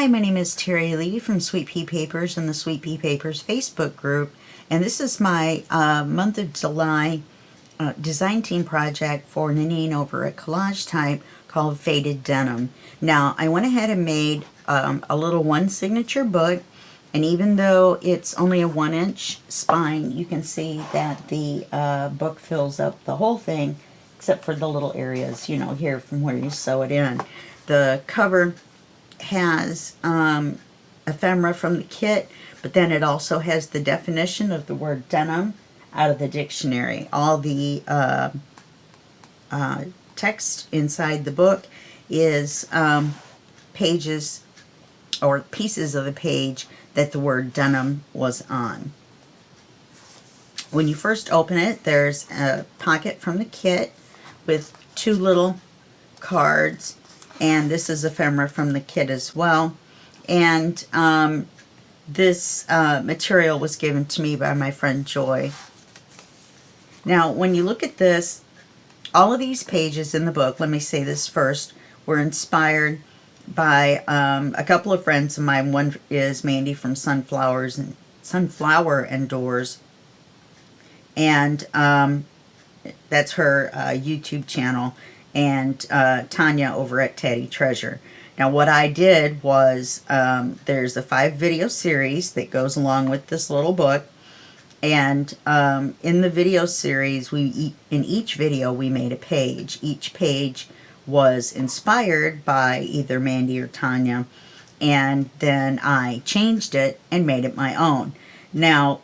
Hi, my name is Terry Lee from Sweet Pea Papers and the Sweet Pea Papers Facebook group, and this is my month of July design team project for knitting over at Collage Type called Faded Denim. Now, I went ahead and made a little one signature book, and even though it's only a 1-inch spine, you can see that the book fills up the whole thing, except for the little areas, you know, here from where you sew it in. The cover has ephemera from the kit, but then it also has the definition of the word denim out of the dictionary. All the text inside the book is pages or pieces of the page that the word denim was on. When you first open it, there's a pocket from the kit with 2 little cards, and this is ephemera from the kit as well. And this material was given to me by my friend Joy. Now, when you look at this, all of these pages in the book, let me say this first, were inspired by a couple of friends of mine. One is Mandy from Sunflower and Doors, and that's her YouTube channel, and Tanya over at Tatty Treasure. Now, what I did was, there's a 5-video series that goes along with this little book, and in the video series, in each video we made a page. Each page was inspired by either Mandy or Tanya, and then I changed it and made it my own. Now,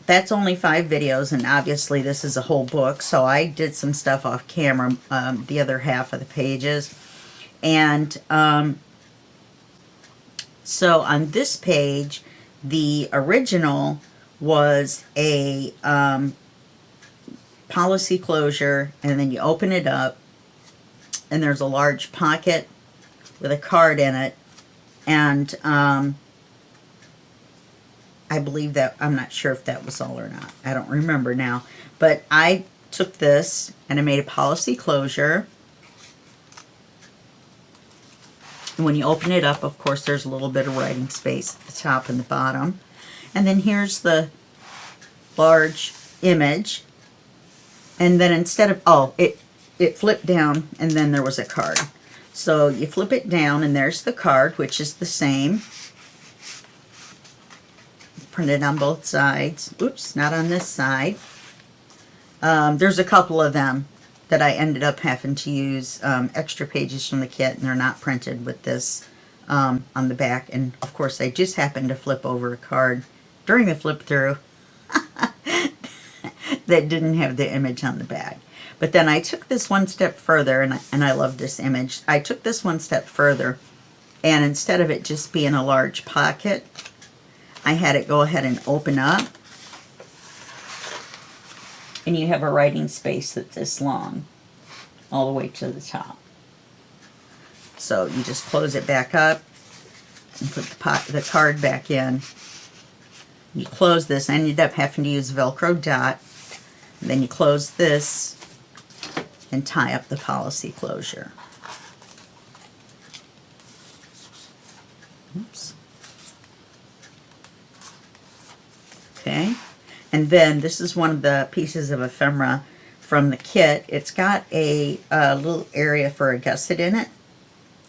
that's only 5 videos, and obviously this is a whole book, so I did some stuff off camera, the other half of the pages. And so on this page, the original was a policy closure, and then you open it up, and there's a large pocket with a card in it, and I believe that, I'm not sure if that was all or not. I don't remember now. But I took this and I made a policy closure. And when you open it up, of course, there's a little bit of writing space at the top and the bottom. And then here's the large image. And then instead of, it flipped down and then there was a card. So you flip it down and there's the card, which is the same. Printed on both sides. Oops, not on this side. There's a couple of them that I ended up having to use extra pages from the kit, and they're not printed with this on the back. And of course, I just happened to flip over a card during the flip through that didn't have the image on the back. But then I took this one step further, and I love this image. I took this one step further, and instead of it just being a large pocket, I had it go ahead and open up, and you have a writing space that's this long, all the way to the top. So you just close it back up and put the card back in. You close this. I ended up having to use Velcro dot. And then you close this and tie up the policy closure. Oops. Okay, and then this is one of the pieces of ephemera from the kit. It's got a little area for a gusset in it,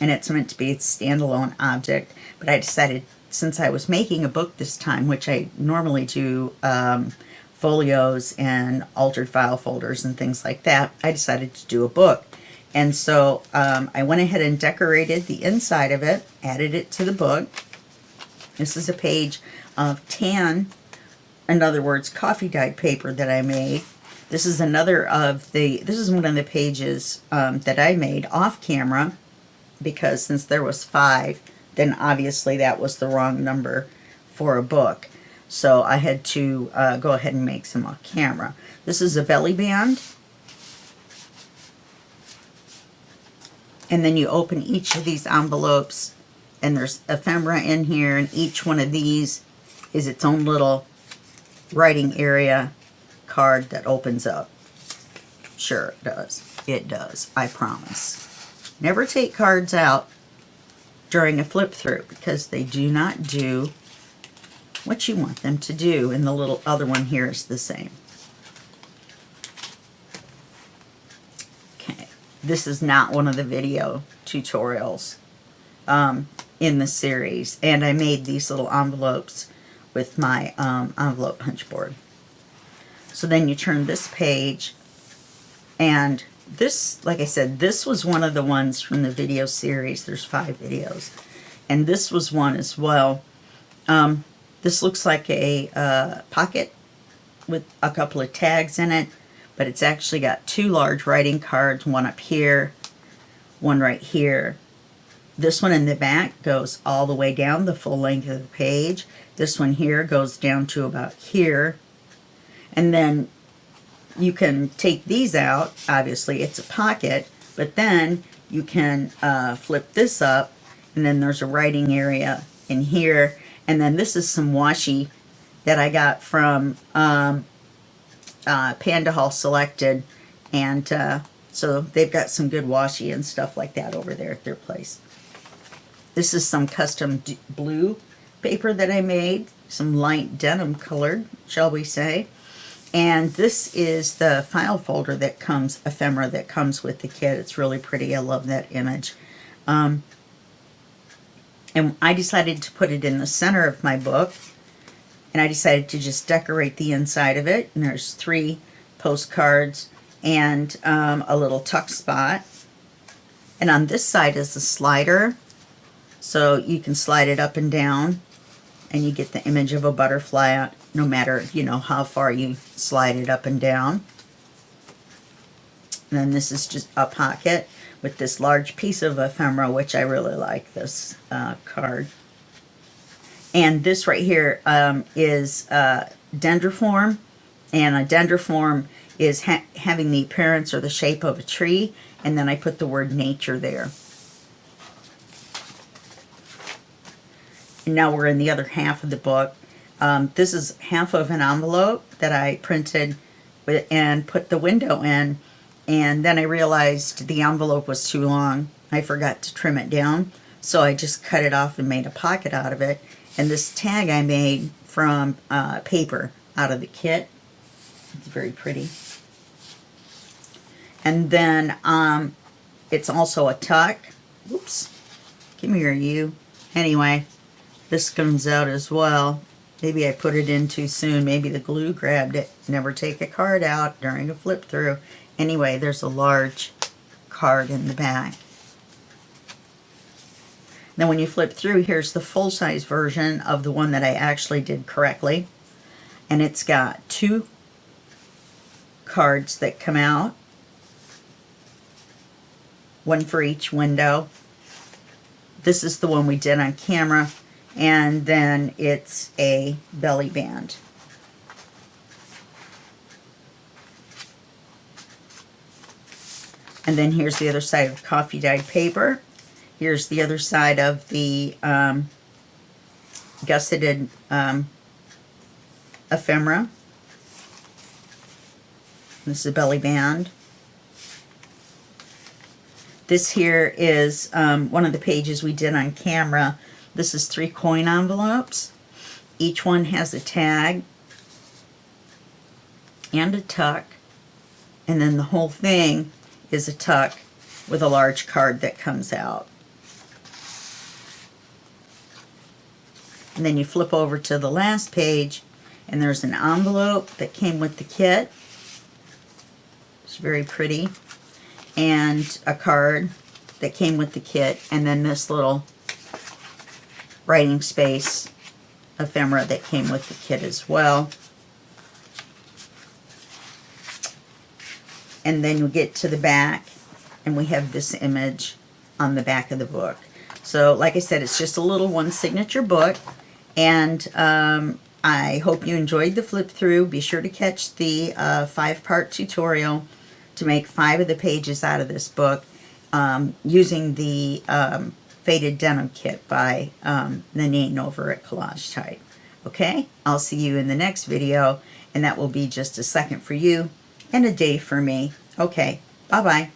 and it's meant to be a standalone object, but I decided, since I was making a book this time, which I normally do folios and altered file folders and things like that, I decided to do a book. And so I went ahead and decorated the inside of it, added it to the book. This is a page of tan, in other words, coffee dyed paper that I made. This is one of the pages that I made off camera, because since there was 5, then obviously that was the wrong number for a book. So I had to go ahead and make some off camera. This is a belly band. And then you open each of these envelopes, and there's ephemera in here, and each one of these is its own little writing area card that opens up. Sure it does. It does. I promise. Never take cards out during a flip through, because they do not do what you want them to do. And the little other one here is the same. Okay, this is not one of the video tutorials in the series, and I made these little envelopes with my envelope punch board. So then you turn this page, and this, like I said, this was one of the ones from the video series. There's 5 videos, and this was one as well. This looks like a pocket with a couple of tags in it, but it's actually got 2 large writing cards, one up here, one right here. This one in the back goes all the way down the full length of the page. This one here goes down to about here. And then you can take these out. Obviously it's a pocket, but then you can flip this up, and then there's a writing area in here. And then this is some washi that I got from Panda Hall Selected, and so they've got some good washi and stuff like that over there at their place. This is some custom blue paper that I made, some light denim colored, shall we say. And this is the file folder that comes, ephemera that comes with the kit. It's really pretty. I love that image. And I decided to put it in the center of my book, and I decided to just decorate the inside of it. And there's 3 postcards and a little tuck spot. And on this side is the slider, so you can slide it up and down, and you get the image of a butterfly no matter, you know, how far you slide it up and down. And then this is just a pocket with this large piece of ephemera, which I really like this card. And this right here is dendriform, and a dendriform is having the appearance or the shape of a tree, and then I put the word nature there. And now we're in the other half of the book. This is half of an envelope that I printed and put the window in, and then I realized the envelope was too long. I forgot to trim it down, so I just cut it off and made a pocket out of it. And this tag I made from paper out of the kit. It's very pretty. And then it's also a tuck. Oops, come here you. Anyway, this comes out as well. Maybe I put it in too soon. Maybe the glue grabbed it. Never take a card out during a flip through. Anyway, there's a large card in the back. Then when you flip through, here's the full-size version of the one that I actually did correctly. And it's got 2 cards that come out, one for each window. This is the one we did on camera, and then it's a belly band. And then here's the other side of coffee dyed paper. Here's the other side of the gusseted ephemera. This is a belly band. This here is one of the pages we did on camera. This is 3 coin envelopes. Each one has a tag and a tuck, and then the whole thing is a tuck with a large card that comes out. And then you flip over to the last page, and there's an envelope that came with the kit. It's very pretty. And a card that came with the kit, and then this little writing space ephemera that came with the kit as well. And then you get to the back, and we have this image on the back of the book. So like I said, it's just a little one signature book, and I hope you enjoyed the flip through. Be sure to catch the 5-part tutorial to make 5 of the pages out of this book using the Faded Denim Kit by Nanine over at Collage Type. Okay, I'll see you in the next video, and that will be just a second for you and a day for me. Okay, bye-bye.